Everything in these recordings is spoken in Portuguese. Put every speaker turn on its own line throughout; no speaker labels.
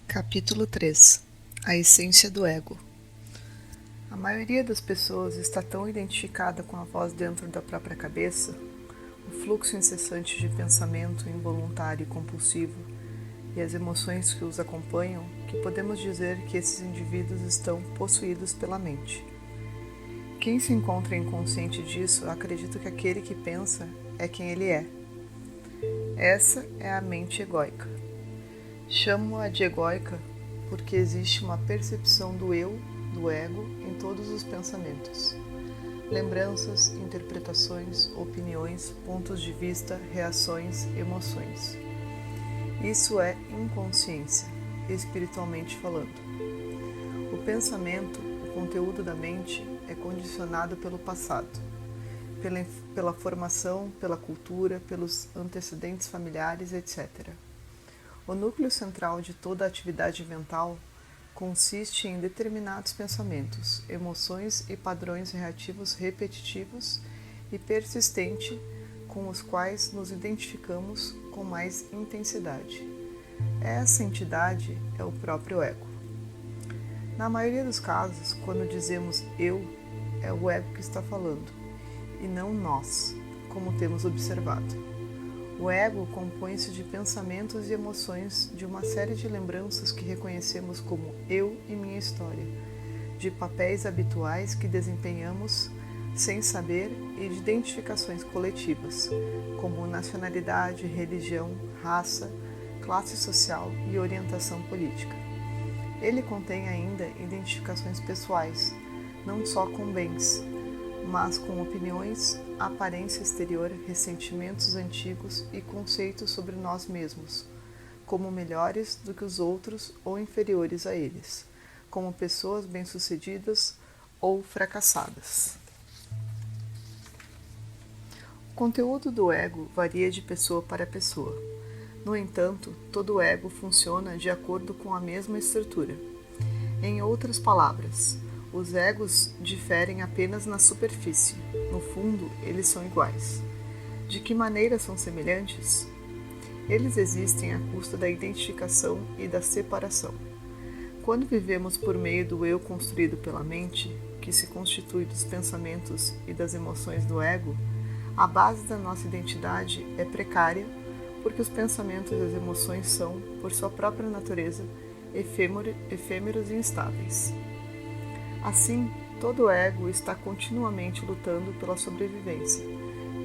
Capítulo 3. A essência do ego. A maioria das pessoas está tão identificada com a voz dentro da própria cabeça, o fluxo incessante de pensamento involuntário e compulsivo e as emoções que os acompanham, que podemos dizer que esses indivíduos estão possuídos pela mente. Quem se encontra inconsciente disso acredita que aquele que pensa é quem ele é. Essa é a mente egóica. Chamo-a de egóica porque existe uma percepção do eu, do ego, em todos os pensamentos. Lembranças, interpretações, opiniões, pontos de vista, reações, emoções. Isso é inconsciência, espiritualmente falando. O pensamento, o conteúdo da mente, é condicionado pelo passado, pela formação, pela cultura, pelos antecedentes familiares, etc. O núcleo central de toda a atividade mental consiste em determinados pensamentos, emoções e padrões reativos repetitivos e persistentes com os quais nos identificamos com mais intensidade. Essa entidade é o próprio ego. Na maioria dos casos, quando dizemos eu, é o ego que está falando, e não nós, como temos observado. O ego compõe-se de pensamentos e emoções, de uma série de lembranças que reconhecemos como eu e minha história, de papéis habituais que desempenhamos sem saber e de identificações coletivas, como nacionalidade, religião, raça, classe social e orientação política. Ele contém ainda identificações pessoais, não só com bens, mas com opiniões, aparência exterior, ressentimentos antigos e conceitos sobre nós mesmos, como melhores do que os outros ou inferiores a eles, como pessoas bem-sucedidas ou fracassadas. O conteúdo do ego varia de pessoa para pessoa. No entanto, todo ego funciona de acordo com a mesma estrutura. Em outras palavras, os egos diferem apenas na superfície. No fundo, eles são iguais. De que maneira são semelhantes? Eles existem à custa da identificação e da separação. Quando vivemos por meio do eu construído pela mente, que se constitui dos pensamentos e das emoções do ego, a base da nossa identidade é precária, porque os pensamentos e as emoções são, por sua própria natureza, efêmeros e instáveis. Assim, todo ego está continuamente lutando pela sobrevivência,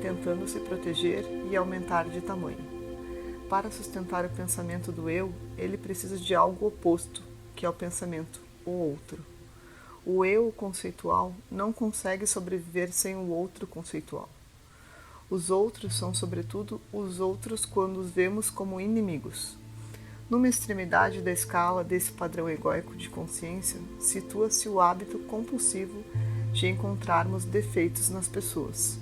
tentando se proteger e aumentar de tamanho. Para sustentar o pensamento do eu, ele precisa de algo oposto, que é o pensamento, o outro. O eu conceitual não consegue sobreviver sem o outro conceitual. Os outros são, sobretudo, os outros quando os vemos como inimigos. Numa extremidade da escala desse padrão egóico de consciência, situa-se o hábito compulsivo de encontrarmos defeitos nas pessoas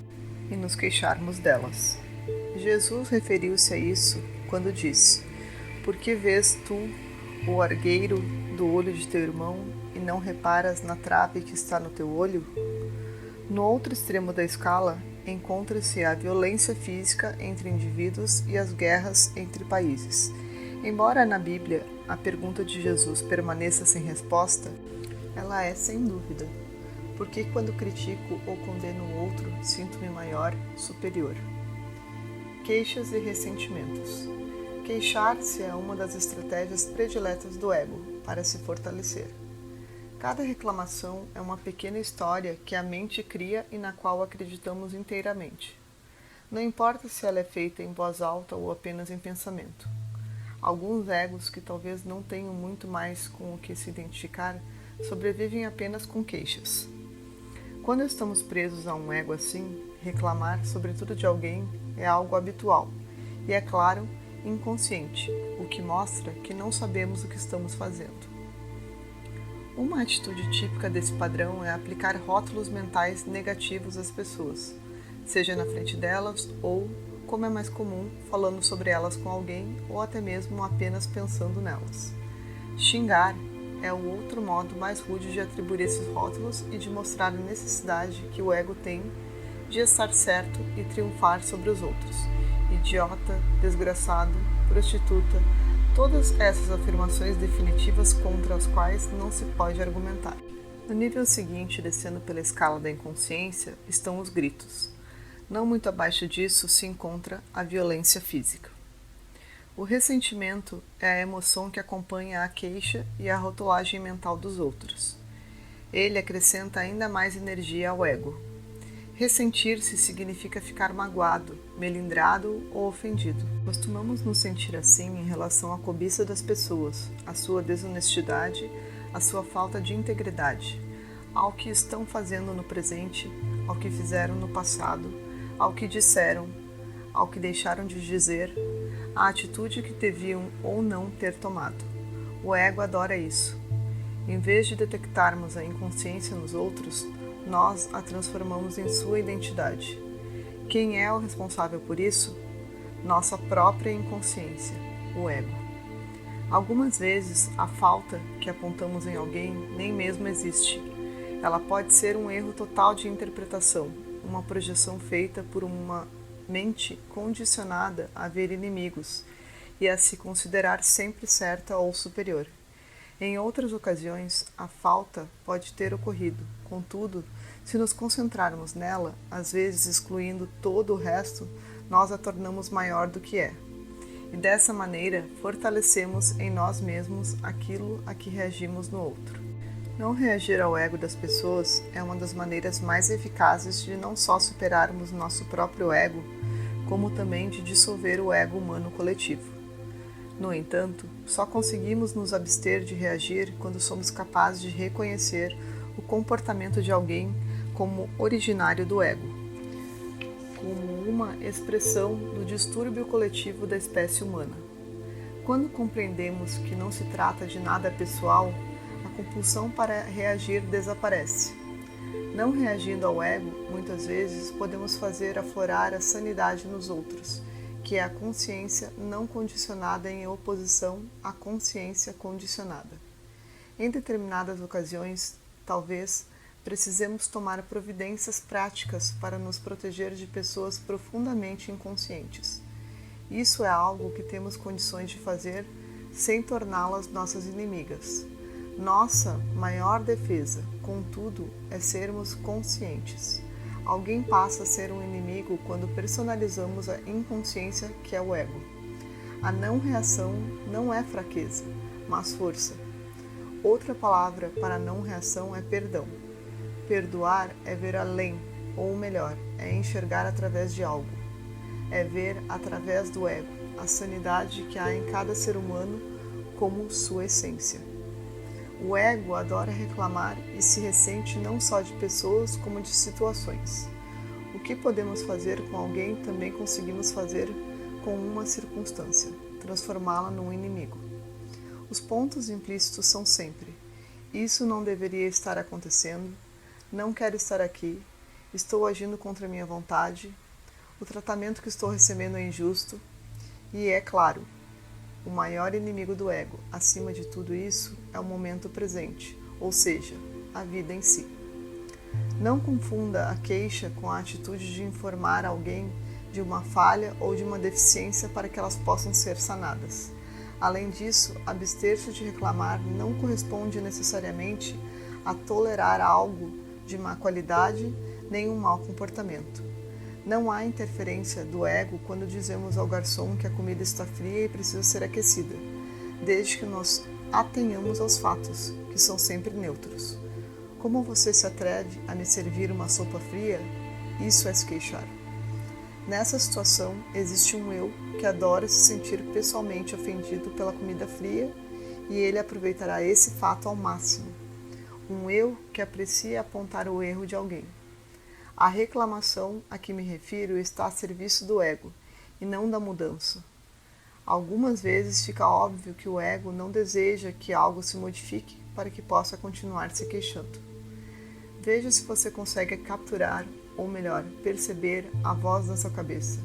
e nos queixarmos delas. Jesus referiu-se a isso quando disse: "Por que vês tu o argueiro do olho de teu irmão e não reparas na trave que está no teu olho?" No outro extremo da escala, encontra-se a violência física entre indivíduos e as guerras entre países. Embora na Bíblia a pergunta de Jesus permaneça sem resposta, ela é sem dúvida. Porque quando critico ou condeno o outro, sinto-me maior, superior. Queixas e ressentimentos. Queixar-se é uma das estratégias prediletas do ego para se fortalecer. Cada reclamação é uma pequena história que a mente cria e na qual acreditamos inteiramente. Não importa se ela é feita em voz alta ou apenas em pensamento. Alguns egos que talvez não tenham muito mais com o que se identificar sobrevivem apenas com queixas. Quando estamos presos a um ego assim, reclamar, sobretudo de alguém, é algo habitual e, é claro, inconsciente, o que mostra que não sabemos o que estamos fazendo. Uma atitude típica desse padrão é aplicar rótulos mentais negativos às pessoas, seja na frente delas ou, como é mais comum, falando sobre elas com alguém ou até mesmo apenas pensando nelas. Xingar é o outro modo mais rude de atribuir esses rótulos e de mostrar a necessidade que o ego tem de estar certo e triunfar sobre os outros. Idiota, desgraçado, prostituta, Todas essas afirmações definitivas contra as quais não se pode argumentar. No nível seguinte, descendo pela escala da inconsciência, estão os gritos. Não muito abaixo disso se encontra a violência física. O ressentimento é a emoção que acompanha a queixa e a rotulagem mental dos outros. Ele acrescenta ainda mais energia ao ego. Ressentir-se significa ficar magoado, melindrado ou ofendido. Costumamos nos sentir assim em relação à cobiça das pessoas, à sua desonestidade, à sua falta de integridade, ao que estão fazendo no presente, ao que fizeram no passado, ao que disseram, ao que deixaram de dizer, à atitude que deviam ou não ter tomado. O ego adora isso. Em vez de detectarmos a inconsciência nos outros, nós a transformamos em sua identidade. Quem é o responsável por isso? Nossa própria inconsciência, o ego. Algumas vezes, a falta que apontamos em alguém nem mesmo existe. Ela pode ser um erro total de interpretação, uma projeção feita por uma mente condicionada a ver inimigos e a se considerar sempre certa ou superior. Em outras ocasiões, a falta pode ter ocorrido, contudo, se nos concentrarmos nela, às vezes excluindo todo o resto, nós a tornamos maior do que é. E dessa maneira, fortalecemos em nós mesmos aquilo a que reagimos no outro. Não reagir ao ego das pessoas é uma das maneiras mais eficazes de não só superarmos nosso próprio ego, como também de dissolver o ego humano coletivo. No entanto, só conseguimos nos abster de reagir quando somos capazes de reconhecer o comportamento de alguém como originário do ego, como uma expressão do distúrbio coletivo da espécie humana. Quando compreendemos que não se trata de nada pessoal, a compulsão para reagir desaparece. Não reagindo ao ego, muitas vezes podemos fazer aflorar a sanidade nos outros, que é a consciência não condicionada em oposição à consciência condicionada. Em determinadas ocasiões, talvez precisemos tomar providências práticas para nos proteger de pessoas profundamente inconscientes. Isso é algo que temos condições de fazer sem torná-las nossas inimigas. Nossa maior defesa, contudo, é sermos conscientes. Alguém passa a ser um inimigo quando personalizamos a inconsciência que é o ego. A não reação não é fraqueza, mas força. Outra palavra para não reação é perdão. Perdoar é ver além, ou melhor, é enxergar através de algo. É ver através do ego, a sanidade que há em cada ser humano como sua essência. O ego adora reclamar e se ressente não só de pessoas como de situações. O que podemos fazer com alguém também conseguimos fazer com uma circunstância, transformá-la num inimigo. Os pontos implícitos são sempre: isso não deveria estar acontecendo, não quero estar aqui, estou agindo contra minha vontade, o tratamento que estou recebendo é injusto e, é claro, o maior inimigo do ego, acima de tudo isso, é o momento presente, ou seja, a vida em si. Não confunda a queixa com a atitude de informar alguém de uma falha ou de uma deficiência para que elas possam ser sanadas. Além disso, abster-se de reclamar não corresponde necessariamente a tolerar algo de má qualidade nem um mau comportamento. Não há interferência do ego quando dizemos ao garçom que a comida está fria e precisa ser aquecida, desde que nós atenhamos aos fatos, que são sempre neutros. Como você se atreve a me servir uma sopa fria? Isso é se queixar. Nessa situação, existe um eu que adora se sentir pessoalmente ofendido pela comida fria e ele aproveitará esse fato ao máximo. Um eu que aprecia apontar o erro de alguém. A reclamação a que me refiro está a serviço do ego e não da mudança. Algumas vezes fica óbvio que o ego não deseja que algo se modifique para que possa continuar se queixando. Veja se você consegue capturar, ou melhor, perceber a voz da sua cabeça.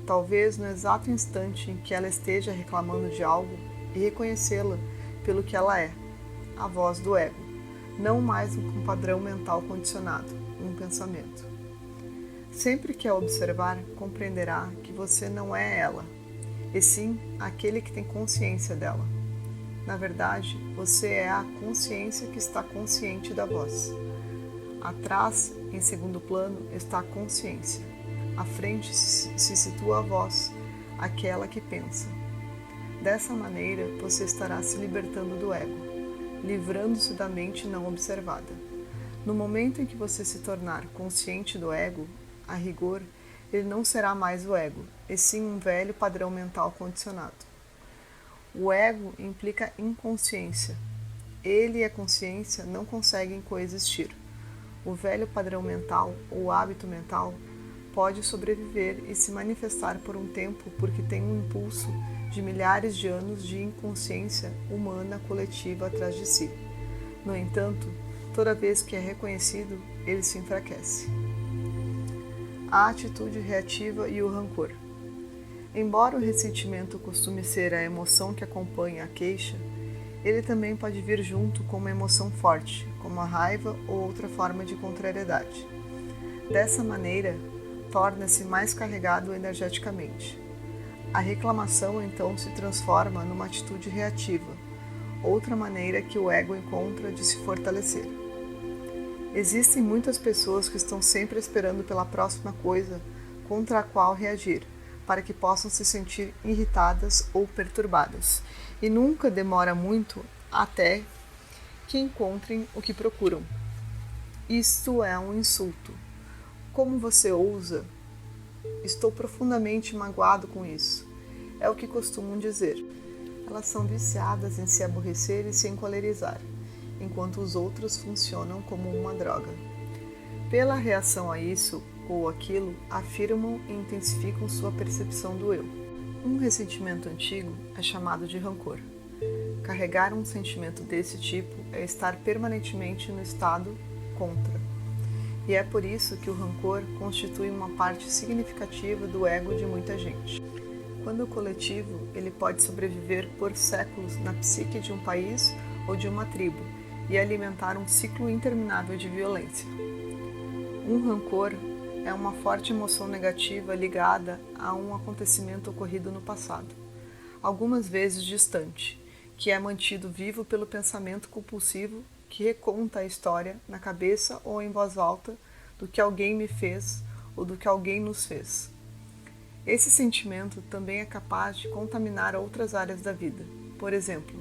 Talvez no exato instante em que ela esteja reclamando de algo e reconhecê-la pelo que ela é, a voz do ego, não mais um padrão mental condicionado. Um pensamento. Sempre que a observar, compreenderá que você não é ela. e sim aquele que tem consciência dela. Na verdade, você é a consciência que está consciente da voz. Atrás, em segundo plano, está a consciência. À frente se situa a voz, aquela que pensa. Dessa maneira, você estará se libertando do ego, livrando-se da mente não observada. No momento em que você se tornar consciente do ego, a rigor, ele não será mais o ego, e sim um velho padrão mental condicionado. O ego implica inconsciência. Ele e a consciência não conseguem coexistir. O velho padrão mental, ou hábito mental, pode sobreviver e se manifestar por um tempo porque tem um impulso de milhares de anos de inconsciência humana coletiva atrás de si. No entanto, toda vez que é reconhecido, ele se enfraquece. A atitude reativa e o rancor. Embora o ressentimento costume ser a emoção que acompanha a queixa, ele também pode vir junto com uma emoção forte, como a raiva ou outra forma de contrariedade. Dessa maneira, torna-se mais carregado energeticamente. A reclamação então se transforma numa atitude reativa, outra maneira que o ego encontra de se fortalecer. Existem muitas pessoas que estão sempre esperando pela próxima coisa contra a qual reagir, para que possam se sentir irritadas ou perturbadas, e nunca demora muito até que encontrem o que procuram. Isto é um insulto. Como você ousa? Estou profundamente magoado com isso. É o que costumam dizer. Elas são viciadas em se aborrecer e se encolerizar, enquanto os outros funcionam como uma droga. Pela reação a isso ou aquilo, afirmam e intensificam sua percepção do eu. Um ressentimento antigo é chamado de rancor. Carregar um sentimento desse tipo é estar permanentemente no estado contra. E é por isso que o rancor constitui uma parte significativa do ego de muita gente. Quando coletivo, ele pode sobreviver por séculos na psique de um país ou de uma tribo e alimentar um ciclo interminável de violência. Um rancor é uma forte emoção negativa ligada a um acontecimento ocorrido no passado, algumas vezes distante, que é mantido vivo pelo pensamento compulsivo que reconta a história na cabeça ou em voz alta do que alguém me fez ou do que alguém nos fez. Esse sentimento também é capaz de contaminar outras áreas da vida. Por exemplo,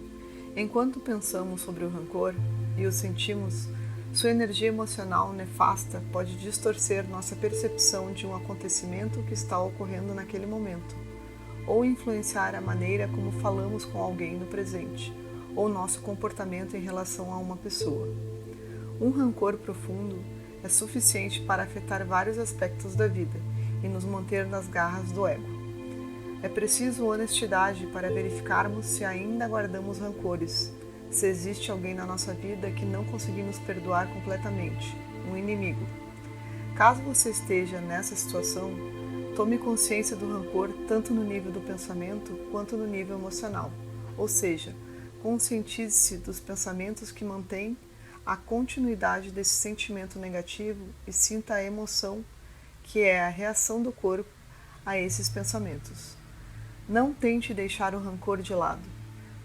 enquanto pensamos sobre o rancor e o sentimos, sua energia emocional nefasta pode distorcer nossa percepção de um acontecimento que está ocorrendo naquele momento, ou influenciar a maneira como falamos com alguém no presente, ou nosso comportamento em relação a uma pessoa. Um rancor profundo é suficiente para afetar vários aspectos da vida e nos manter nas garras do ego. É preciso honestidade para verificarmos se ainda guardamos rancores, se existe alguém na nossa vida que não conseguimos perdoar completamente, um inimigo. Caso você esteja nessa situação, tome consciência do rancor tanto no nível do pensamento quanto no nível emocional, ou seja, conscientize-se dos pensamentos que mantêm a continuidade desse sentimento negativo e sinta a emoção, que é a reação do corpo a esses pensamentos. Não tente deixar o rancor de lado.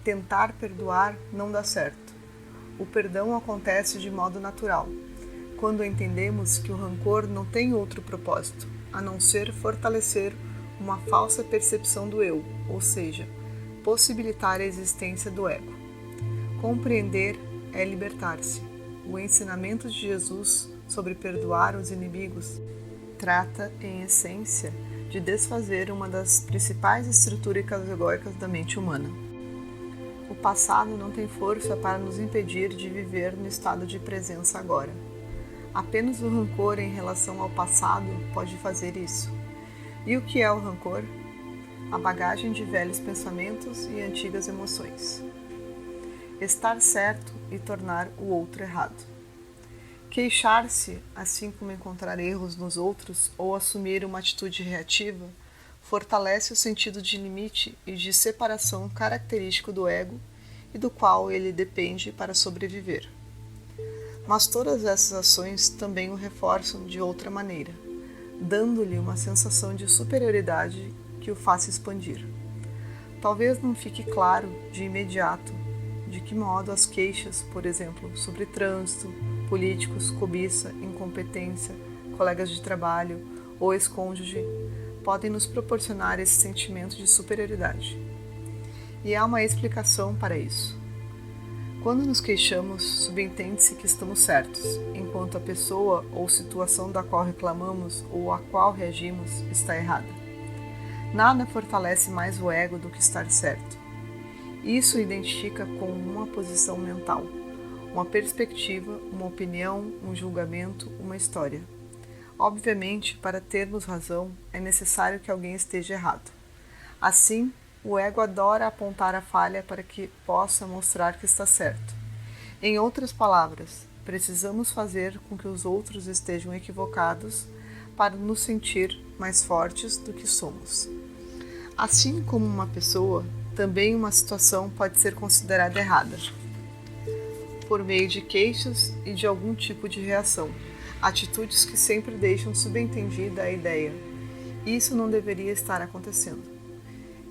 Tentar perdoar não dá certo. O perdão acontece de modo natural, quando entendemos que o rancor não tem outro propósito, a não ser fortalecer uma falsa percepção do eu, ou seja, possibilitar a existência do ego. Compreender é libertar-se. O ensinamento de Jesus sobre perdoar os inimigos trata, em essência, de desfazer uma das principais estruturas egóicas da mente humana. O passado não tem força para nos impedir de viver no estado de presença agora. Apenas o rancor em relação ao passado pode fazer isso. E o que é o rancor? A bagagem de velhos pensamentos e antigas emoções. Estar certo e tornar o outro errado. Queixar-se, assim como encontrar erros nos outros ou assumir uma atitude reativa, fortalece o sentido de limite e de separação característico do ego e do qual ele depende para sobreviver. Mas todas essas ações também o reforçam de outra maneira, dando-lhe uma sensação de superioridade que o faça expandir. Talvez não fique claro de imediato de que modo as queixas, por exemplo, sobre trânsito, políticos, cobiça, incompetência, colegas de trabalho ou ex-cônjuge podem nos proporcionar esse sentimento de superioridade. E há uma explicação para isso. Quando nos queixamos, subentende-se que estamos certos, enquanto a pessoa ou situação da qual reclamamos ou a qual reagimos está errada. Nada fortalece mais o ego do que estar certo. Isso o identifica com uma posição mental, uma perspectiva, uma opinião, um julgamento, uma história. Obviamente, para termos razão, é necessário que alguém esteja errado. Assim, o ego adora apontar a falha para que possa mostrar que está certo. Em outras palavras, precisamos fazer com que os outros estejam equivocados para nos sentir mais fortes do que somos. Assim como uma pessoa, também uma situação pode ser considerada errada, por meio de queixas e de algum tipo de reação, atitudes que sempre deixam subentendida a ideia: isso não deveria estar acontecendo.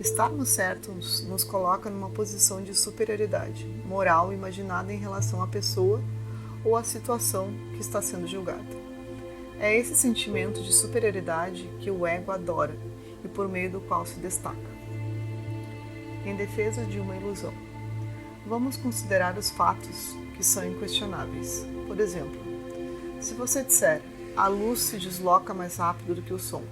Estarmos certos nos coloca numa posição de superioridade moral imaginada em relação à pessoa ou à situação que está sendo julgada. É esse sentimento de superioridade que o ego adora e por meio do qual se destaca. Em defesa de uma ilusão, vamos considerar os fatos que são inquestionáveis. Por exemplo, se você disser a luz se desloca mais rápido do que o som,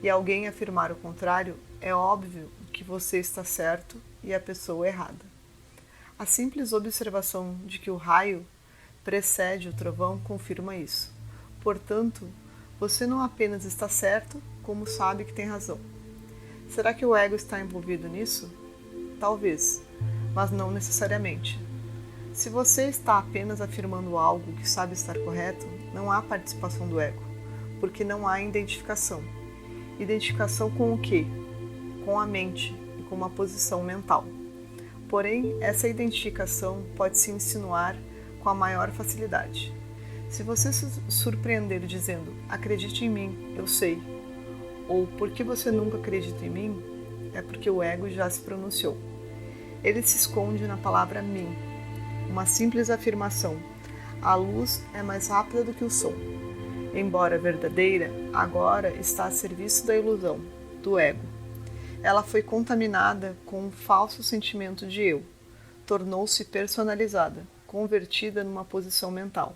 e alguém afirmar o contrário, é óbvio que você está certo e a pessoa errada. A simples observação de que o raio precede o trovão confirma isso. Portanto, você não apenas está certo, como sabe que tem razão. Será que o ego está envolvido nisso? Talvez, mas não necessariamente. Se você está apenas afirmando algo que sabe estar correto, não há participação do ego, porque não há identificação. Identificação com o quê? Com a mente e com uma posição mental. Porém, essa identificação pode se insinuar com a maior facilidade. Se você se surpreender dizendo, acredite em mim, eu sei, ou por que você nunca acredita em mim, é porque o ego já se pronunciou. Ele se esconde na palavra mim, uma simples afirmação. A luz é mais rápida do que o som. Embora verdadeira, agora está a serviço da ilusão, do ego. Ela foi contaminada com um falso sentimento de eu. Tornou-se personalizada, convertida numa posição mental.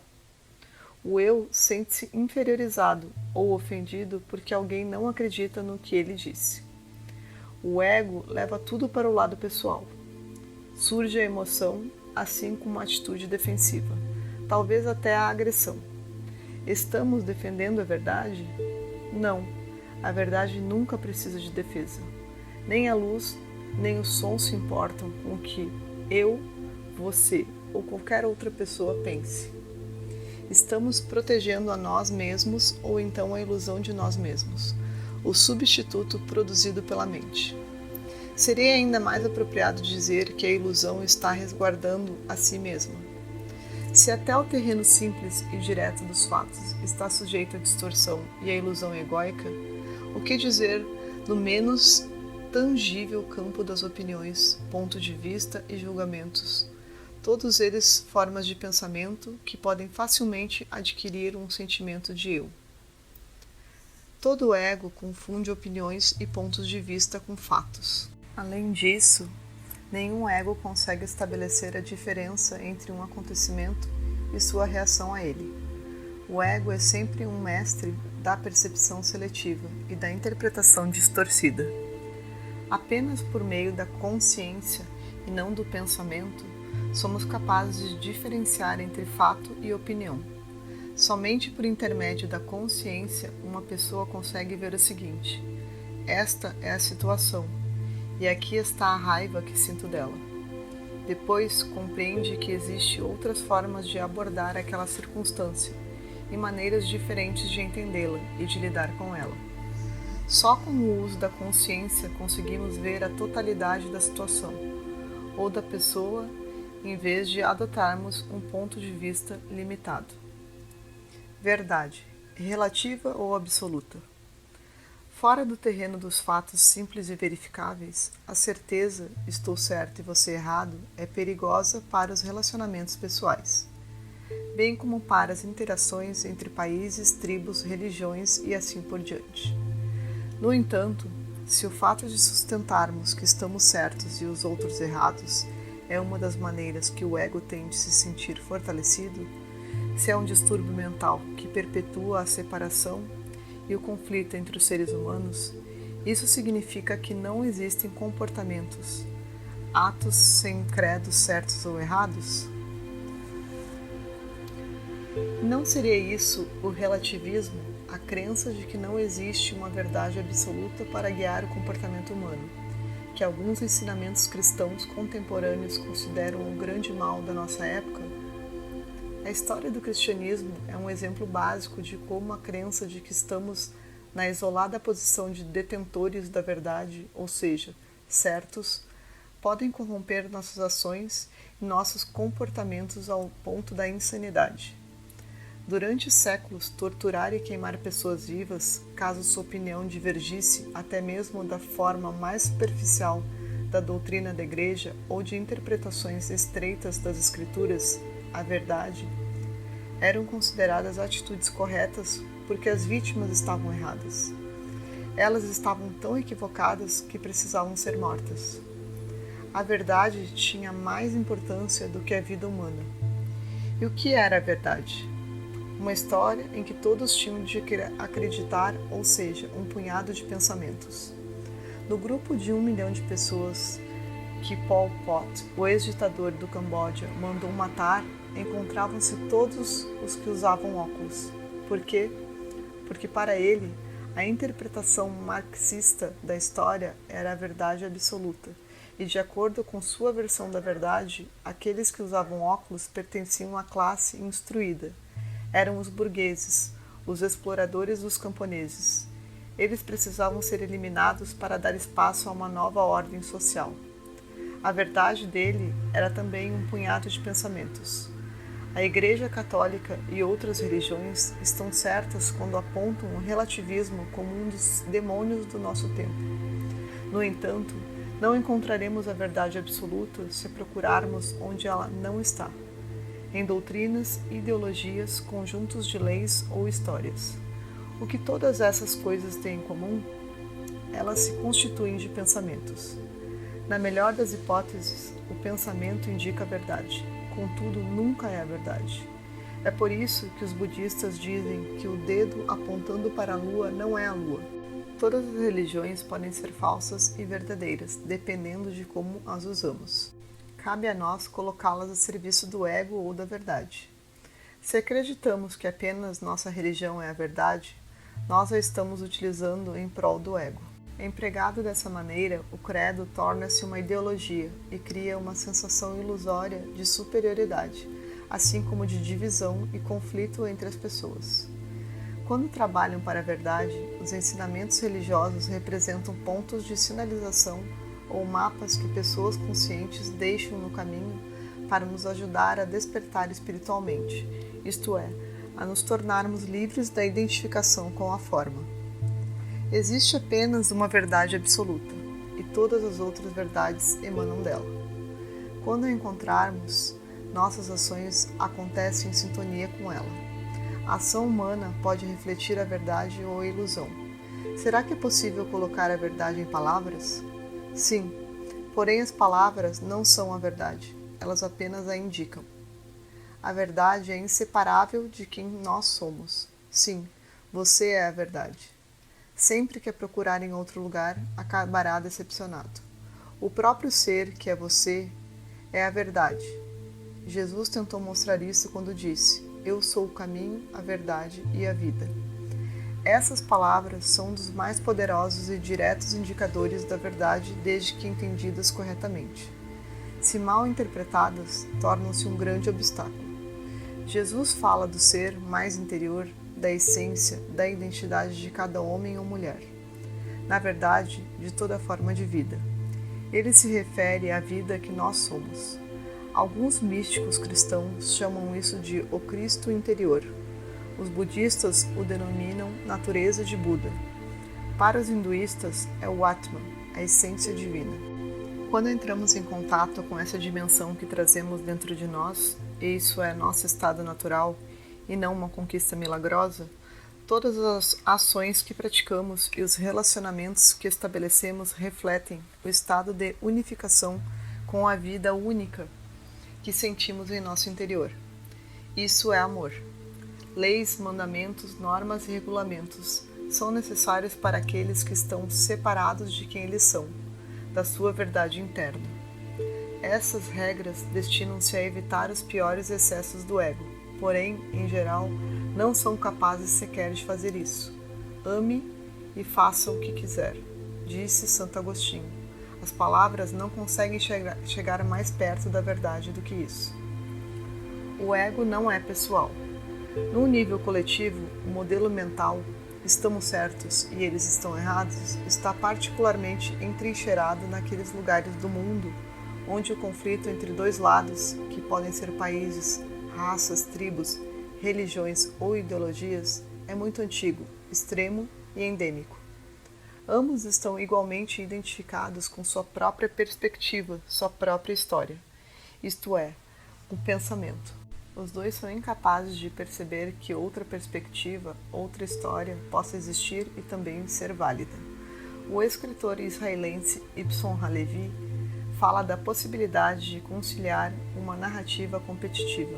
O eu sente-se inferiorizado ou ofendido porque alguém não acredita no que ele disse. O ego leva tudo para o lado pessoal. Surge a emoção, assim como uma atitude defensiva, talvez até a agressão. Estamos defendendo a verdade? Não, a verdade nunca precisa de defesa. Nem a luz, nem o som se importam com o que eu, você ou qualquer outra pessoa pense. Estamos protegendo a nós mesmos ou então a ilusão de nós mesmos, o substituto produzido pela mente. Seria ainda mais apropriado dizer que a ilusão está resguardando a si mesma. Se até o terreno simples e direto dos fatos está sujeito à distorção e à ilusão egóica, o que dizer do menos tangível campo das opiniões, pontos de vista e julgamentos, todos eles formas de pensamento que podem facilmente adquirir um sentimento de eu. Todo ego confunde opiniões e pontos de vista com fatos. Além disso, nenhum ego consegue estabelecer a diferença entre um acontecimento e sua reação a ele. O ego é sempre um mestre da percepção seletiva e da interpretação distorcida. Apenas por meio da consciência e não do pensamento, somos capazes de diferenciar entre fato e opinião. Somente por intermédio da consciência, uma pessoa consegue ver o seguinte: esta é a situação, e aqui está a raiva que sinto dela. Depois, compreende que existem outras formas de abordar aquela circunstância e maneiras diferentes de entendê-la e de lidar com ela. Só com o uso da consciência conseguimos ver a totalidade da situação ou da pessoa, em vez de adotarmos um ponto de vista limitado. Verdade, relativa ou absoluta? Fora do terreno dos fatos simples e verificáveis, a certeza, estou certo e você errado, é perigosa para os relacionamentos pessoais, bem como para as interações entre países, tribos, religiões e assim por diante. No entanto, se o fato de sustentarmos que estamos certos e os outros errados é uma das maneiras que o ego tem de se sentir fortalecido, se é um distúrbio mental que perpetua a separação e o conflito entre os seres humanos, isso significa que não existem comportamentos, atos sem credos certos ou errados? Não seria isso o relativismo, a crença de que não existe uma verdade absoluta para guiar o comportamento humano, que alguns ensinamentos cristãos contemporâneos consideram o grande mal da nossa época? A história do cristianismo é um exemplo básico de como a crença de que estamos na isolada posição de detentores da verdade, ou seja, certos, podem corromper nossas ações e nossos comportamentos ao ponto da insanidade. Durante séculos, torturar e queimar pessoas vivas, caso sua opinião divergisse até mesmo da forma mais superficial da doutrina da Igreja ou de interpretações estreitas das Escrituras, a verdade, eram consideradas atitudes corretas porque as vítimas estavam erradas. Elas estavam tão equivocadas que precisavam ser mortas. A verdade tinha mais importância do que a vida humana. E o que era a verdade? Uma história em que todos tinham de acreditar, ou seja, um punhado de pensamentos. No grupo de 1 milhão de pessoas que Pol Pot, o ex-ditador do Camboja, mandou matar, encontravam-se todos os que usavam óculos. Por quê? Porque para ele, a interpretação marxista da história era a verdade absoluta, e de acordo com sua versão da verdade, aqueles que usavam óculos pertenciam à classe instruída. Eram os burgueses, os exploradores dos camponeses. Eles precisavam ser eliminados para dar espaço a uma nova ordem social. A verdade dele era também um punhado de pensamentos. A Igreja Católica e outras religiões estão certas quando apontam o relativismo como um dos demônios do nosso tempo. No entanto, não encontraremos a verdade absoluta se procurarmos onde ela não está, em doutrinas, ideologias, conjuntos de leis ou histórias. O que todas essas coisas têm em comum? Elas se constituem de pensamentos. Na melhor das hipóteses, o pensamento indica a verdade, contudo nunca é a verdade. É por isso que os budistas dizem que o dedo apontando para a lua não é a lua. Todas as religiões podem ser falsas e verdadeiras, dependendo de como as usamos. Cabe a nós colocá-las a serviço do ego ou da verdade. Se acreditamos que apenas nossa religião é a verdade, nós a estamos utilizando em prol do ego. Empregado dessa maneira, o credo torna-se uma ideologia e cria uma sensação ilusória de superioridade, assim como de divisão e conflito entre as pessoas. Quando trabalham para a verdade, os ensinamentos religiosos representam pontos de sinalização ou mapas que pessoas conscientes deixam no caminho para nos ajudar a despertar espiritualmente, isto é, a nos tornarmos livres da identificação com a forma. Existe apenas uma verdade absoluta, e todas as outras verdades emanam dela. Quando a encontrarmos, nossas ações acontecem em sintonia com ela. A ação humana pode refletir a verdade ou a ilusão. Será que é possível colocar a verdade em palavras? Sim, porém as palavras não são a verdade, elas apenas a indicam. A verdade é inseparável de quem nós somos. Sim, você é a verdade. Sempre que a procurar em outro lugar, acabará decepcionado. O próprio ser, que é você, é a verdade. Jesus tentou mostrar isso quando disse: Eu sou o caminho, a verdade e a vida. Essas palavras são um dos mais poderosos e diretos indicadores da verdade desde que entendidas corretamente. Se mal interpretadas, tornam-se um grande obstáculo. Jesus fala do ser mais interior, da essência, da identidade de cada homem ou mulher. Na verdade, de toda forma de vida. Ele se refere à vida que nós somos. Alguns místicos cristãos chamam isso de o Cristo interior. Os budistas o denominam natureza de Buda. Para os hinduístas, é o Atman, a essência divina. Quando entramos em contato com essa dimensão que trazemos dentro de nós, e isso é nosso estado natural e não uma conquista milagrosa, todas as ações que praticamos e os relacionamentos que estabelecemos refletem o estado de unificação com a vida única que sentimos em nosso interior. Isso é amor. Leis, mandamentos, normas e regulamentos são necessários para aqueles que estão separados de quem eles são, da sua verdade interna. Essas regras destinam-se a evitar os piores excessos do ego, porém, em geral, não são capazes sequer de fazer isso. Ame e faça o que quiser, disse Santo Agostinho. As palavras não conseguem chegar mais perto da verdade do que isso. O ego não é pessoal. No nível coletivo, o modelo mental estamos certos e eles estão errados está particularmente entrincheirado naqueles lugares do mundo onde o conflito entre dois lados, que podem ser países, raças, tribos, religiões ou ideologias, é muito antigo, extremo e endêmico. Ambos estão igualmente identificados com sua própria perspectiva, sua própria história, isto é, o pensamento. Os dois são incapazes de perceber que outra perspectiva, outra história, possa existir e também ser válida. O escritor israelense Ibn Halevi fala da possibilidade de conciliar uma narrativa competitiva.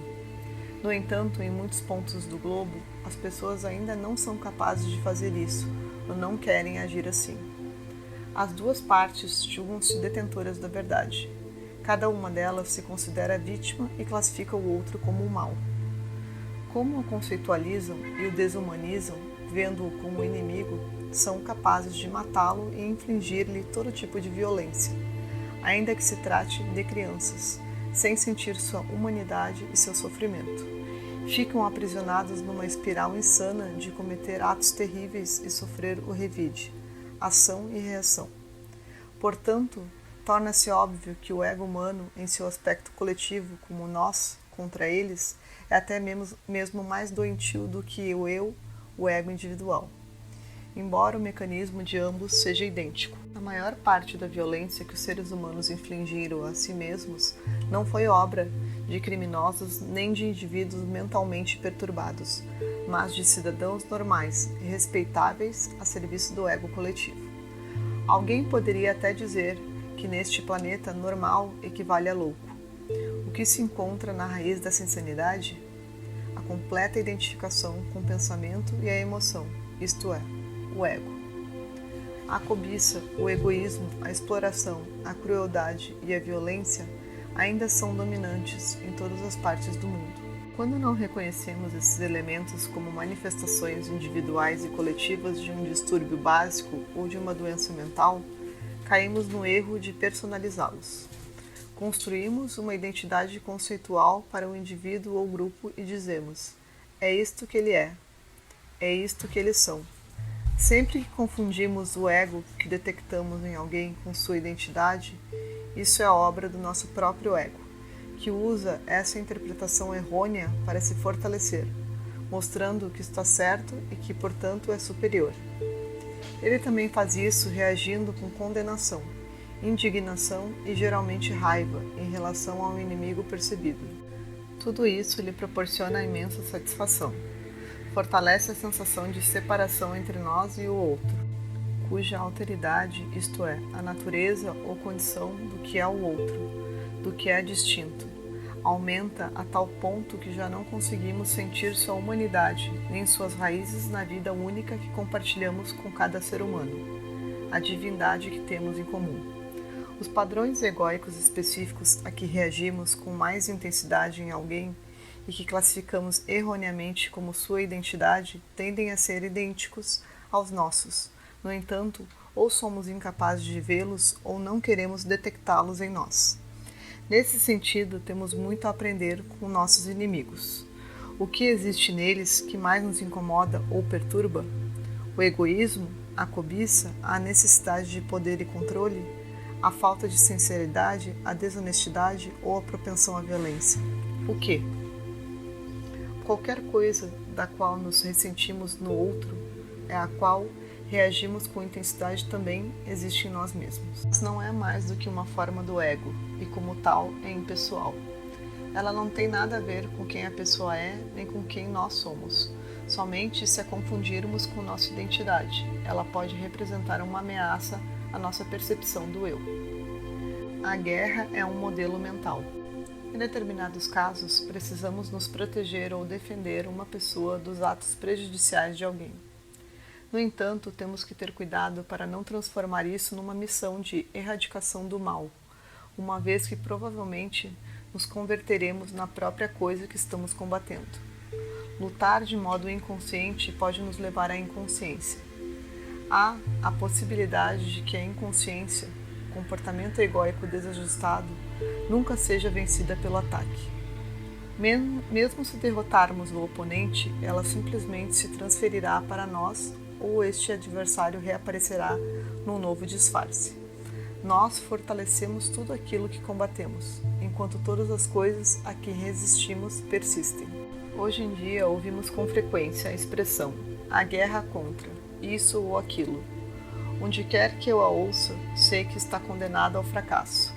No entanto, em muitos pontos do globo, as pessoas ainda não são capazes de fazer isso, ou não querem agir assim. As duas partes julgam-se detentoras da verdade. Cada uma delas se considera vítima e classifica o outro como o mal. Como o conceitualizam e o desumanizam, vendo-o como inimigo, são capazes de matá-lo e infligir-lhe todo tipo de violência, ainda que se trate de crianças, sem sentir sua humanidade e seu sofrimento. Ficam aprisionados numa espiral insana de cometer atos terríveis e sofrer o revide, ação e reação. Portanto, torna-se óbvio que o ego humano, em seu aspecto coletivo, como nós, contra eles, é até mesmo mais doentio do que o eu, o ego individual. Embora o mecanismo de ambos seja idêntico. A maior parte da violência que os seres humanos infligiram a si mesmos não foi obra de criminosos nem de indivíduos mentalmente perturbados, mas de cidadãos normais e respeitáveis a serviço do ego coletivo. Alguém poderia até dizer que neste planeta normal equivale a louco. O que se encontra na raiz dessa insanidade? A completa identificação com o pensamento e a emoção, isto é, o ego. A cobiça, o egoísmo, a exploração, a crueldade e a violência ainda são dominantes em todas as partes do mundo. Quando não reconhecemos esses elementos como manifestações individuais e coletivas de um distúrbio básico ou de uma doença mental, caímos no erro de personalizá-los. Construímos uma identidade conceitual para o indivíduo ou grupo e dizemos: é isto que ele é isto que eles são. Sempre que confundimos o ego que detectamos em alguém com sua identidade, isso é obra do nosso próprio ego, que usa essa interpretação errônea para se fortalecer, mostrando que está certo e que, portanto, é superior. Ele também faz isso reagindo com condenação, indignação e geralmente raiva em relação ao inimigo percebido. Tudo isso lhe proporciona imensa satisfação. Fortalece a sensação de separação entre nós e o outro, cuja alteridade, isto é, a natureza ou condição do que é o outro, do que é distinto, aumenta a tal ponto que já não conseguimos sentir sua humanidade, nem suas raízes na vida única que compartilhamos com cada ser humano, a divindade que temos em comum. Os padrões egóicos específicos a que reagimos com mais intensidade em alguém e que classificamos erroneamente como sua identidade tendem a ser idênticos aos nossos. No entanto, ou somos incapazes de vê-los ou não queremos detectá-los em nós. Nesse sentido, temos muito a aprender com nossos inimigos. O que existe neles que mais nos incomoda ou perturba? O egoísmo, a cobiça, a necessidade de poder e controle, a falta de sinceridade, a desonestidade ou a propensão à violência? O quê? Qualquer coisa da qual nos ressentimos no outro é a qual reagimos com intensidade também existe em nós mesmos. Mas não é mais do que uma forma do ego e, como tal, é impessoal. Ela não tem nada a ver com quem a pessoa é nem com quem nós somos. Somente se a confundirmos com nossa identidade, ela pode representar uma ameaça à nossa percepção do eu. A guerra é um modelo mental. Em determinados casos, precisamos nos proteger ou defender uma pessoa dos atos prejudiciais de alguém. No entanto, temos que ter cuidado para não transformar isso numa missão de erradicação do mal, uma vez que provavelmente nos converteremos na própria coisa que estamos combatendo. Lutar de modo inconsciente pode nos levar à inconsciência. Há a possibilidade de que a inconsciência, comportamento egóico desajustado, nunca seja vencida pelo ataque. Mesmo se derrotarmos o oponente, ela simplesmente se transferirá para nós ou este adversário reaparecerá num novo disfarce. Nós fortalecemos tudo aquilo que combatemos, enquanto todas as coisas a que resistimos persistem. Hoje em dia ouvimos com frequência a expressão "a guerra contra", isso ou aquilo. Onde quer que eu a ouça, sei que está condenado ao fracasso.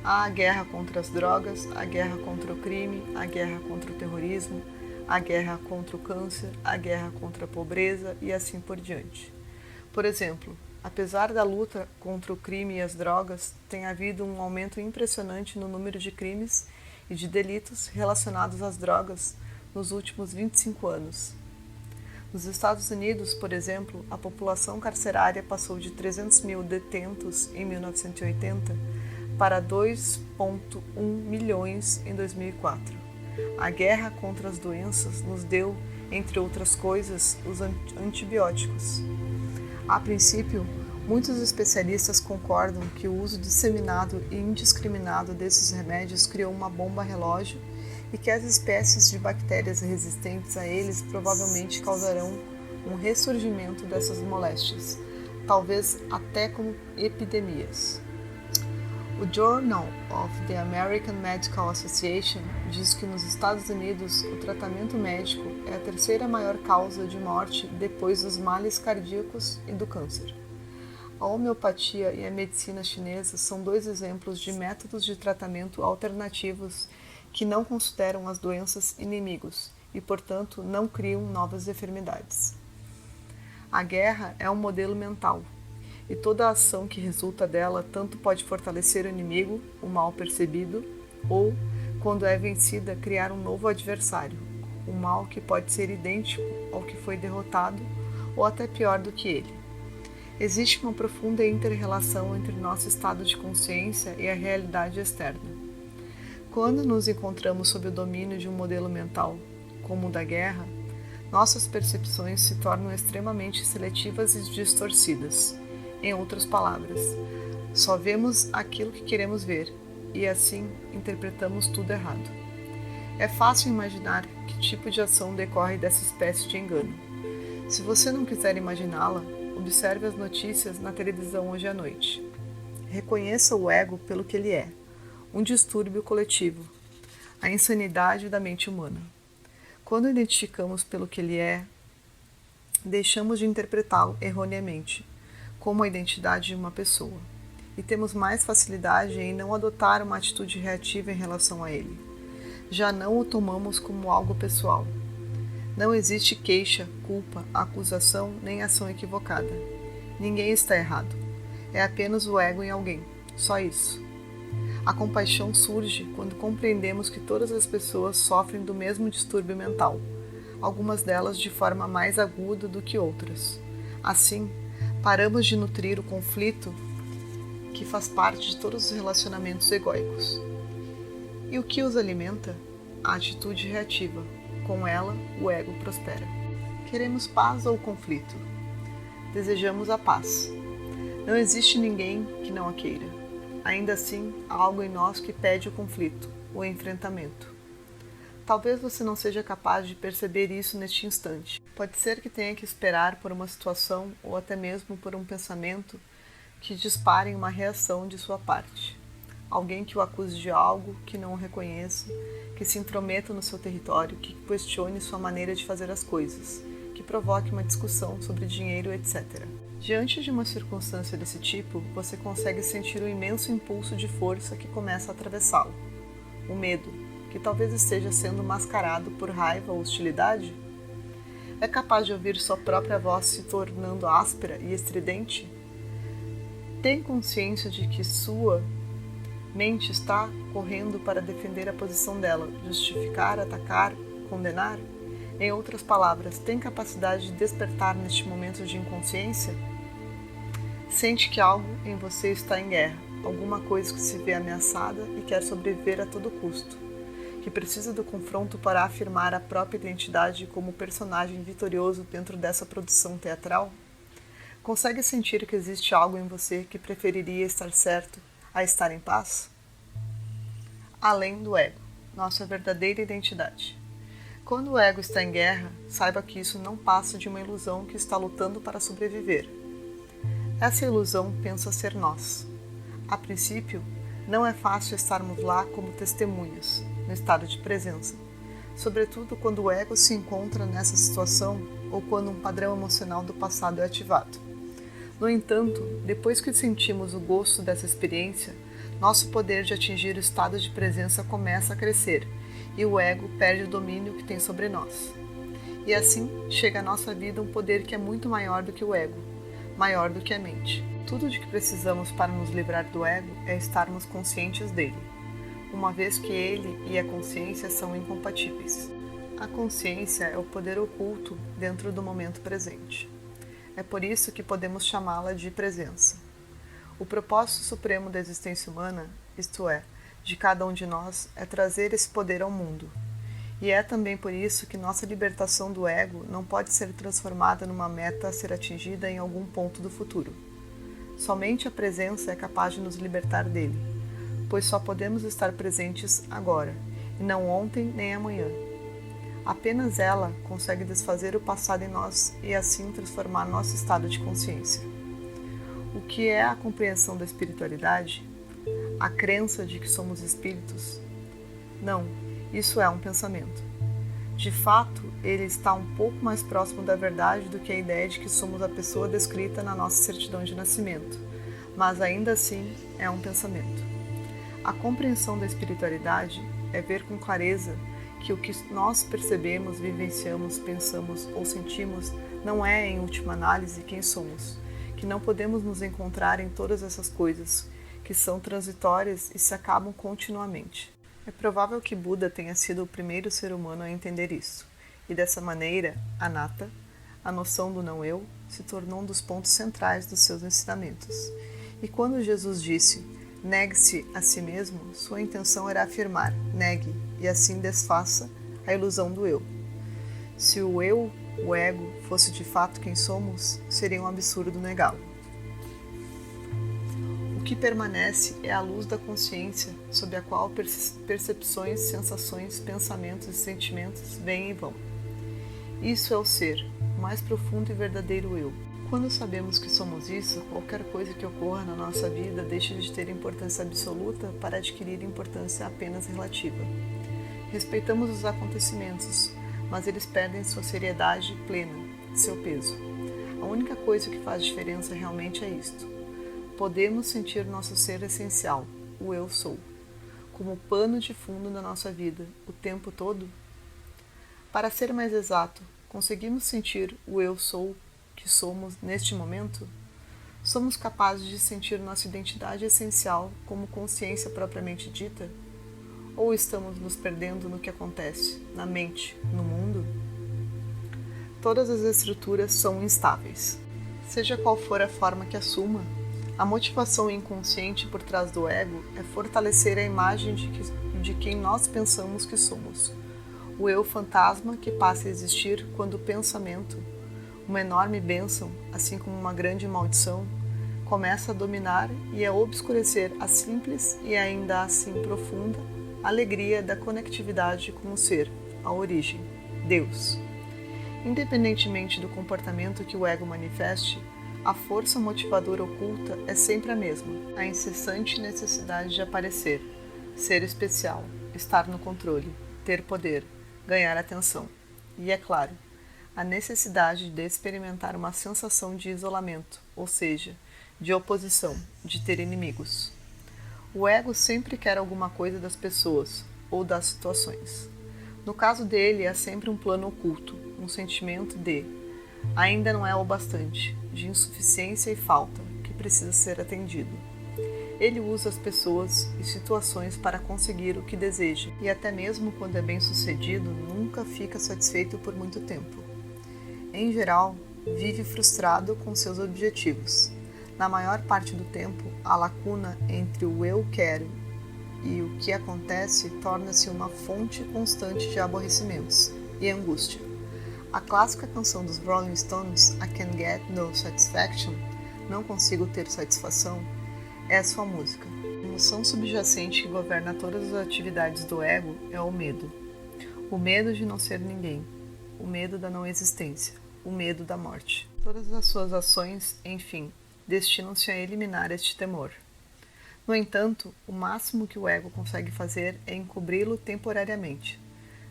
Há a guerra contra as drogas, a guerra contra o crime, a guerra contra o terrorismo, a guerra contra o câncer, a guerra contra a pobreza e assim por diante. Por exemplo, apesar da luta contra o crime e as drogas, tem havido um aumento impressionante no número de crimes e de delitos relacionados às drogas nos últimos 25 anos. Nos Estados Unidos, por exemplo, a população carcerária passou de 300 mil detentos em 1980 para 2,1 milhões em 2004. A guerra contra as doenças nos deu, entre outras coisas, os antibióticos. A princípio, muitos especialistas concordam que o uso disseminado e indiscriminado desses remédios criou uma bomba relógio e que as espécies de bactérias resistentes a eles provavelmente causarão um ressurgimento dessas moléstias, talvez até como epidemias. O Journal of the American Medical Association diz que nos Estados Unidos o tratamento médico é a terceira maior causa de morte depois dos males cardíacos e do câncer. A homeopatia e a medicina chinesa são dois exemplos de métodos de tratamento alternativos que não consideram as doenças inimigos e, portanto, não criam novas enfermidades. A guerra é um modelo mental, e toda ação que resulta dela tanto pode fortalecer o inimigo, o mal percebido, ou, quando é vencida, criar um novo adversário, um mal que pode ser idêntico ao que foi derrotado ou até pior do que ele. Existe uma profunda inter-relação entre nosso estado de consciência e a realidade externa. Quando nos encontramos sob o domínio de um modelo mental, como o da guerra, nossas percepções se tornam extremamente seletivas e distorcidas. Em outras palavras, só vemos aquilo que queremos ver e assim interpretamos tudo errado. É fácil imaginar que tipo de ação decorre dessa espécie de engano. Se você não quiser imaginá-la, observe as notícias na televisão hoje à noite. Reconheça o ego pelo que ele é, um distúrbio coletivo, a insanidade da mente humana. Quando identificamos pelo que ele é, deixamos de interpretá-lo erroneamente, como a identidade de uma pessoa, e temos mais facilidade em não adotar uma atitude reativa em relação a ele. Já não o tomamos como algo pessoal. Não existe queixa, culpa, acusação nem ação equivocada. Ninguém está errado. É apenas o ego em alguém, só isso. A compaixão surge quando compreendemos que todas as pessoas sofrem do mesmo distúrbio mental, algumas delas de forma mais aguda do que outras. Assim, paramos de nutrir o conflito que faz parte de todos os relacionamentos egóicos. E o que os alimenta? A atitude reativa. Com ela, o ego prospera. Queremos paz ou conflito? Desejamos a paz. Não existe ninguém que não a queira. Ainda assim, há algo em nós que pede o conflito, o enfrentamento. Talvez você não seja capaz de perceber isso neste instante. Pode ser que tenha que esperar por uma situação ou até mesmo por um pensamento que dispare uma reação de sua parte. Alguém que o acuse de algo, que não o reconheça, que se intrometa no seu território, que questione sua maneira de fazer as coisas, que que provoque uma discussão sobre dinheiro, etc. Diante de uma circunstância desse tipo, você consegue sentir um imenso impulso de força que começa a atravessá-lo. O medo, que talvez esteja sendo mascarado por raiva ou hostilidade? É capaz de ouvir sua própria voz se tornando áspera e estridente? Tem consciência de que sua mente está correndo para defender a posição dela, justificar, atacar, condenar? Em outras palavras, tem capacidade de despertar neste momento de inconsciência? Sente que algo em você está em guerra, alguma coisa que se vê ameaçada e quer sobreviver a todo custo, que precisa do confronto para afirmar a própria identidade como personagem vitorioso dentro dessa produção teatral? Consegue sentir que existe algo em você que preferiria estar certo a estar em paz? Além do ego, nossa verdadeira identidade. Quando o ego está em guerra, saiba que isso não passa de uma ilusão que está lutando para sobreviver. Essa ilusão pensa ser nós. A princípio, não é fácil estarmos lá como testemunhas, no estado de presença, sobretudo quando o ego se encontra nessa situação ou quando um padrão emocional do passado é ativado. No entanto, depois que sentimos o gosto dessa experiência, nosso poder de atingir o estado de presença começa a crescer e o ego perde o domínio que tem sobre nós. E assim chega à nossa vida um poder que é muito maior do que o ego, maior do que a mente. Tudo de que precisamos para nos livrar do ego é estarmos conscientes dele, uma vez que ele e a consciência são incompatíveis. A consciência é o poder oculto dentro do momento presente. É por isso que podemos chamá-la de presença. O propósito supremo da existência humana, isto é, de cada um de nós, é trazer esse poder ao mundo. E é também por isso que nossa libertação do ego não pode ser transformada numa meta a ser atingida em algum ponto do futuro. Somente a presença é capaz de nos libertar dele, pois só podemos estar presentes agora, e não ontem nem amanhã. Apenas ela consegue desfazer o passado em nós e assim transformar nosso estado de consciência. O que é a compreensão da espiritualidade? A crença de que somos espíritos? Não, isso é um pensamento. De fato, ele está um pouco mais próximo da verdade do que a ideia de que somos a pessoa descrita na nossa certidão de nascimento, mas ainda assim é um pensamento. A compreensão da espiritualidade é ver com clareza que o que nós percebemos, vivenciamos, pensamos ou sentimos não é, em última análise, quem somos, que não podemos nos encontrar em todas essas coisas, que são transitórias e se acabam continuamente. É provável que Buda tenha sido o primeiro ser humano a entender isso, e dessa maneira, anatta, a noção do não-eu, se tornou um dos pontos centrais dos seus ensinamentos. E quando Jesus disse, negue-se a si mesmo, sua intenção era afirmar, negue, e assim desfaça a ilusão do eu. Se o eu, o ego, fosse de fato quem somos, seria um absurdo negá-lo. O que permanece é a luz da consciência sob a qual percepções, sensações, pensamentos e sentimentos vêm e vão. Isso é o ser, o mais profundo e verdadeiro eu. Quando sabemos que somos isso, qualquer coisa que ocorra na nossa vida deixa de ter importância absoluta para adquirir importância apenas relativa. Respeitamos os acontecimentos, mas eles perdem sua seriedade plena, seu peso. A única coisa que faz diferença realmente é isto. Podemos sentir nosso ser essencial, o eu sou, como pano de fundo da nossa vida, o tempo todo? Para ser mais exato, conseguimos sentir o eu sou que somos neste momento? Somos capazes de sentir nossa identidade essencial como consciência propriamente dita? Ou estamos nos perdendo no que acontece, na mente, no mundo? Todas as estruturas são instáveis. Seja qual for a forma que assuma, a motivação inconsciente por trás do ego é fortalecer a imagem de quem nós pensamos que somos. O eu fantasma que passa a existir quando o pensamento, uma enorme bênção, assim como uma grande maldição, começa a dominar e a obscurecer a simples e ainda assim profunda alegria da conectividade com o ser, a origem, Deus. Independentemente do comportamento que o ego manifeste, a força motivadora oculta é sempre a mesma, a incessante necessidade de aparecer, ser especial, estar no controle, ter poder, ganhar atenção. E, é claro, a necessidade de experimentar uma sensação de isolamento, ou seja, de oposição, de ter inimigos. O ego sempre quer alguma coisa das pessoas ou das situações. No caso dele, é sempre um plano oculto, um sentimento de ainda não é o bastante, de insuficiência e falta, que precisa ser atendido. Ele usa as pessoas e situações para conseguir o que deseja, e até mesmo quando é bem-sucedido, nunca fica satisfeito por muito tempo. Em geral, vive frustrado com seus objetivos. Na maior parte do tempo, a lacuna entre o eu quero e o que acontece torna-se uma fonte constante de aborrecimentos e angústia. A clássica canção dos Rolling Stones, I Can Get No Satisfaction, Não Consigo Ter Satisfação, é a sua música. A emoção subjacente que governa todas as atividades do ego é o medo. O medo de não ser ninguém, o medo da não existência, o medo da morte. Todas as suas ações, enfim, destinam-se a eliminar este temor. No entanto, o máximo que o ego consegue fazer é encobri-lo temporariamente,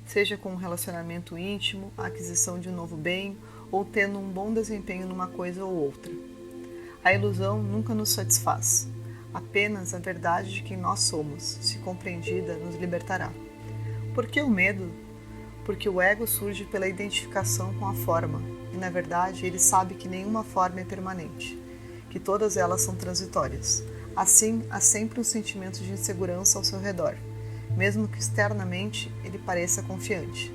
seja com um relacionamento íntimo, a aquisição de um novo bem ou tendo um bom desempenho numa coisa ou outra. A ilusão nunca nos satisfaz. Apenas a verdade de quem nós somos, se compreendida, nos libertará. Por que o medo? Porque o ego surge pela identificação com a forma, e na verdade ele sabe que nenhuma forma é permanente, que todas elas são transitórias. Assim, há sempre um sentimento de insegurança ao seu redor, mesmo que externamente ele pareça confiante.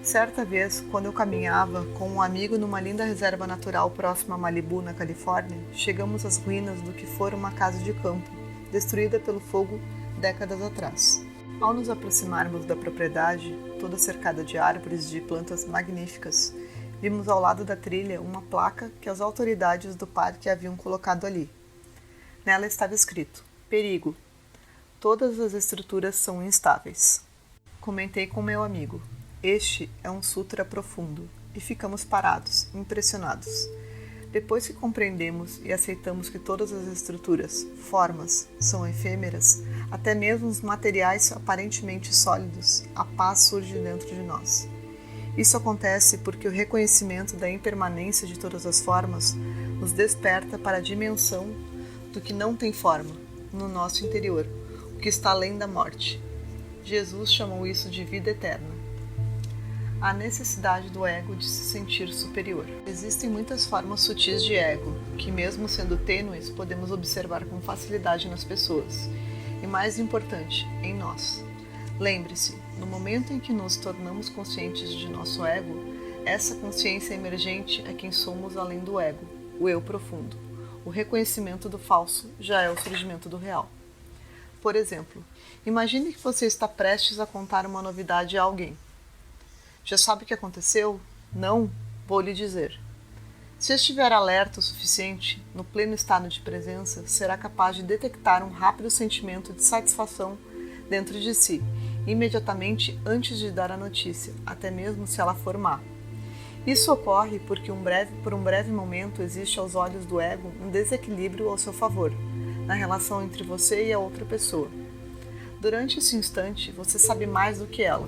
Certa vez, quando eu caminhava com um amigo numa linda reserva natural próxima a Malibu, na Califórnia, chegamos às ruínas do que fora uma casa de campo, destruída pelo fogo décadas atrás. Ao nos aproximarmos da propriedade, toda cercada de árvores e de plantas magníficas, vimos ao lado da trilha uma placa que as autoridades do parque haviam colocado ali. Nela estava escrito: perigo. Todas as estruturas são instáveis. Comentei com meu amigo: este é um sutra profundo, e ficamos parados, impressionados. Depois que compreendemos e aceitamos que todas as estruturas, formas, são efêmeras, até mesmo os materiais aparentemente sólidos, a paz surge dentro de nós. Isso acontece porque o reconhecimento da impermanência de todas as formas nos desperta para a dimensão do que não tem forma, no nosso interior, o que está além da morte. Jesus chamou isso de vida eterna. A necessidade do ego de se sentir superior. Existem muitas formas sutis de ego, que mesmo sendo tênues, podemos observar com facilidade nas pessoas, e mais importante, em nós. Lembre-se, no momento em que nos tornamos conscientes de nosso ego, essa consciência emergente é quem somos além do ego, o eu profundo. O reconhecimento do falso já é o surgimento do real. Por exemplo, imagine que você está prestes a contar uma novidade a alguém. Já sabe o que aconteceu? Não? Vou lhe dizer. Se estiver alerta o suficiente, no pleno estado de presença, será capaz de detectar um rápido sentimento de satisfação dentro de si, imediatamente antes de dar a notícia, até mesmo se ela for má. Isso ocorre porque por um breve momento existe aos olhos do ego um desequilíbrio ao seu favor, na relação entre você e a outra pessoa. Durante esse instante, você sabe mais do que ela.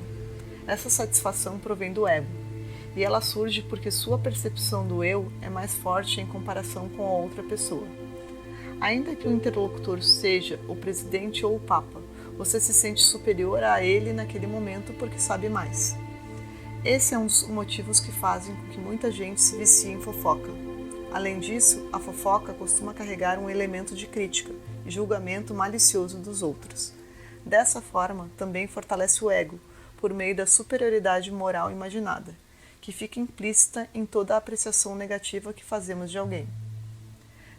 Essa satisfação provém do ego, e ela surge porque sua percepção do eu é mais forte em comparação com a outra pessoa. Ainda que o interlocutor seja o presidente ou o papa, você se sente superior a ele naquele momento porque sabe mais. Esse é um dos motivos que fazem com que muita gente se vicie em fofoca. Além disso, a fofoca costuma carregar um elemento de crítica e julgamento malicioso dos outros. Dessa forma, também fortalece o ego, por meio da superioridade moral imaginada, que fica implícita em toda a apreciação negativa que fazemos de alguém.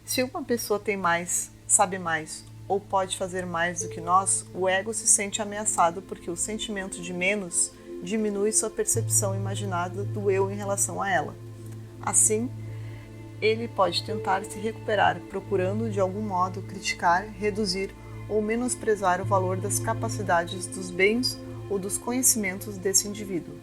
Se uma pessoa tem mais, sabe mais, ou pode fazer mais do que nós, o ego se sente ameaçado porque o sentimento de menos diminui sua percepção imaginada do eu em relação a ela. Assim, ele pode tentar se recuperar, procurando de algum modo criticar, reduzir ou menosprezar o valor das capacidades, dos bens ou dos conhecimentos desse indivíduo.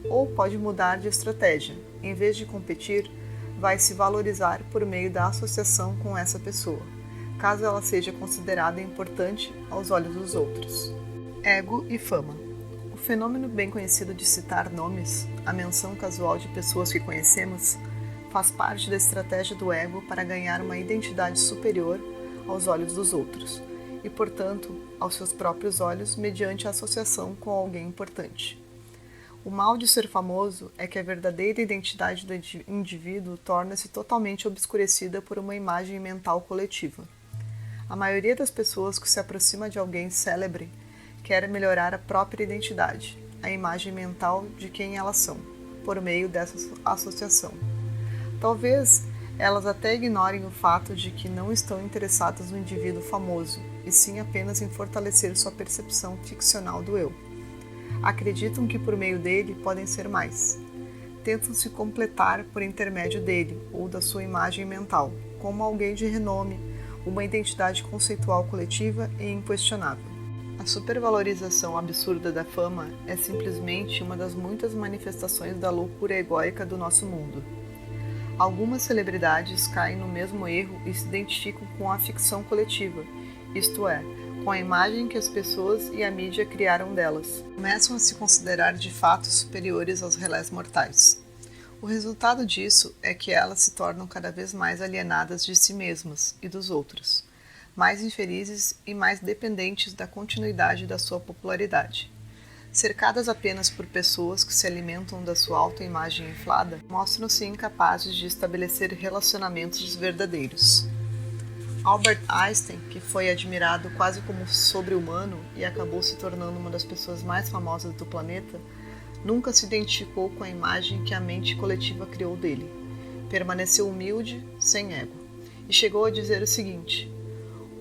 Ou pode mudar de estratégia. Em vez de competir, vai se valorizar por meio da associação com essa pessoa, caso ela seja considerada importante aos olhos dos outros. Ego e fama. O fenômeno bem conhecido de citar nomes, a menção casual de pessoas que conhecemos, faz parte da estratégia do ego para ganhar uma identidade superior aos olhos dos outros e, portanto, aos seus próprios olhos mediante a associação com alguém importante. O mal de ser famoso é que a verdadeira identidade do indivíduo torna-se totalmente obscurecida por uma imagem mental coletiva. A maioria das pessoas que se aproxima de alguém célebre quer melhorar a própria identidade, a imagem mental de quem elas são, por meio dessa associação. Talvez elas até ignorem o fato de que não estão interessadas no indivíduo famoso, e sim apenas em fortalecer sua percepção ficcional do eu. Acreditam que por meio dele podem ser mais. Tentam se completar por intermédio dele ou da sua imagem mental, como alguém de renome, uma identidade conceitual coletiva e inquestionável. A supervalorização absurda da fama é simplesmente uma das muitas manifestações da loucura egóica do nosso mundo. Algumas celebridades caem no mesmo erro e se identificam com a ficção coletiva, isto é, com a imagem que as pessoas e a mídia criaram delas. Começam a se considerar de fato superiores aos relés mortais. O resultado disso é que elas se tornam cada vez mais alienadas de si mesmas e dos outros, mais infelizes e mais dependentes da continuidade da sua popularidade. Cercadas apenas por pessoas que se alimentam da sua autoimagem inflada, mostram-se incapazes de estabelecer relacionamentos verdadeiros. Albert Einstein, que foi admirado quase como sobre-humano e acabou se tornando uma das pessoas mais famosas do planeta, nunca se identificou com a imagem que a mente coletiva criou dele. Permaneceu humilde, sem ego, e chegou a dizer o seguinte: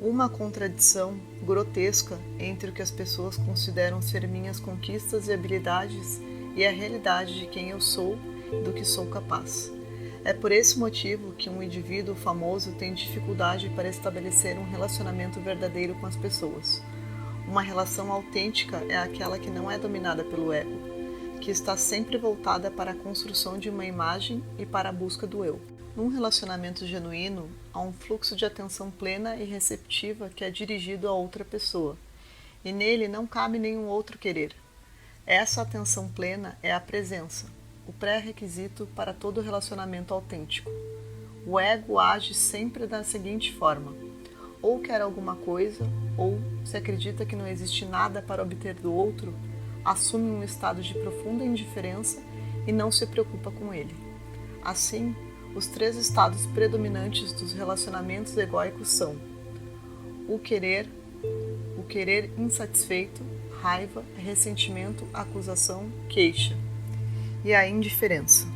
uma contradição grotesca entre o que as pessoas consideram ser minhas conquistas e habilidades e a realidade de quem eu sou e do que sou capaz. É por esse motivo que um indivíduo famoso tem dificuldade para estabelecer um relacionamento verdadeiro com as pessoas. Uma relação autêntica é aquela que não é dominada pelo ego, que está sempre voltada para a construção de uma imagem e para a busca do eu. Num relacionamento genuíno, há um fluxo de atenção plena e receptiva que é dirigido a outra pessoa, e nele não cabe nenhum outro querer. Essa atenção plena é a presença, o pré-requisito para todo relacionamento autêntico. O ego age sempre da seguinte forma: ou quer alguma coisa, ou, se acredita que não existe nada para obter do outro, assume um estado de profunda indiferença e não se preocupa com ele. Assim, os três estados predominantes dos relacionamentos egóicos são o querer insatisfeito, raiva, ressentimento, acusação, queixa, e a indiferença.